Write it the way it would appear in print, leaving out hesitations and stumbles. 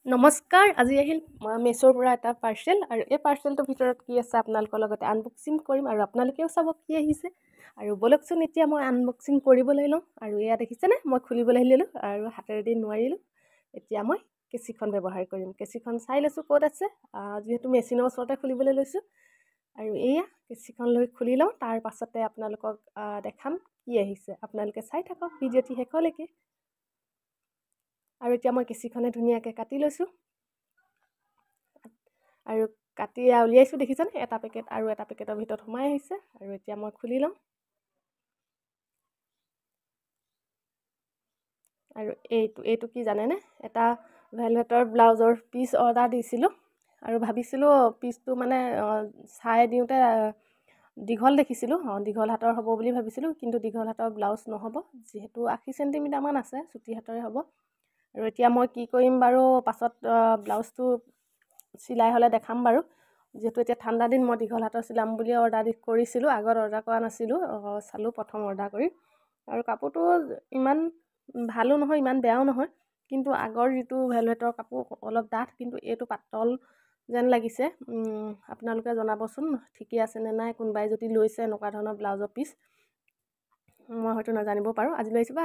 নমস্কাৰ, আজি আহিল মেছ'ৰ পৰা এটা পাৰ্চেল আৰু এই পাৰ্চেলটোৰ ভিতৰত কি আছে আপোনালোকৰ লগতে আনবক্সিং কৰিম আৰু আপোনালোকেও চাব কি আহিছে। আৰু বলকচোন এতিয়া মই আনবক্সিং কৰিবলৈ লওঁ। আৰু এয়া দেখিছেনে, মই খুলিবলৈ ল'লোঁ আৰু হাতেৰেদি নোৱাৰিলোঁ। এতিয়া মই কেঁচিখন ব্যৱহাৰ কৰিম। কেঁচিখন চাই লৈছোঁ ক'ত আছে, যিহেতু মেচিনৰ ওচৰতে খুলিবলৈ লৈছোঁ। আৰু এয়া কেঁচিখন লৈ খুলি লওঁ, তাৰ পাছতে আপোনালোকক দেখাম কি আহিছে। আপোনালোকে চাই থাকক ভিডিঅ'টি শেষলৈকে। আৰু এতিয়া মই কেঁচিখনে ধুনীয়াকৈ কাটি লৈছোঁ আৰু কাটি উলিয়াইছোঁ। দেখিছেনে, এটা পেকেট আৰু এটা পেকেটৰ ভিতৰত সোমাই আহিছে। আৰু এতিয়া মই খুলি লওঁ। আৰু এইটো কি জানেনে, এটা ভেলভেটৰ ব্লাউজৰ পিচ অৰ্ডাৰ দিছিলোঁ আৰু ভাবিছিলোঁ পিচটো মানে চাই দিওঁতে দীঘল দেখিছিলোঁ, দীঘল হাতৰ হ'ব বুলি ভাবিছিলোঁ, কিন্তু দীঘল হাতৰ ব্লাউজ নহ'ব, যিহেতু 80 চেণ্টিমিটাৰমান আছে, চুটি হাতৰে হ'ব। আৰু এতিয়া মই কি কৰিম বাৰু, পাছত ব্লাউজটো চিলাই হ'লে দেখাম বাৰু। যিহেতু এতিয়া ঠাণ্ডা দিন, মই দীঘল হাতৰ চিলাম বুলিয়ে অৰ্ডাৰ কৰিছিলোঁ, আগত অৰ্ডাৰ কৰা নাছিলোঁ, চালোঁ প্ৰথম অৰ্ডাৰ কৰি। আৰু কাপোৰটো ইমান ভালো নহয়, ইমান বেয়াও নহয়, কিন্তু আগৰ যিটো ভেলভেটৰ কাপোৰ অলপ ডাঠ, কিন্তু এইটো পাতল যেন লাগিছে। আপোনালোকে জনাবচোন ঠিকেই আছেনে নাই, কোনোবাই যদি লৈছে এনেকুৱা ধৰণৰ ব্লাউজৰ পিচ, মই হয়তো নাজানিব পাৰোঁ। আজি লৈছোঁ বা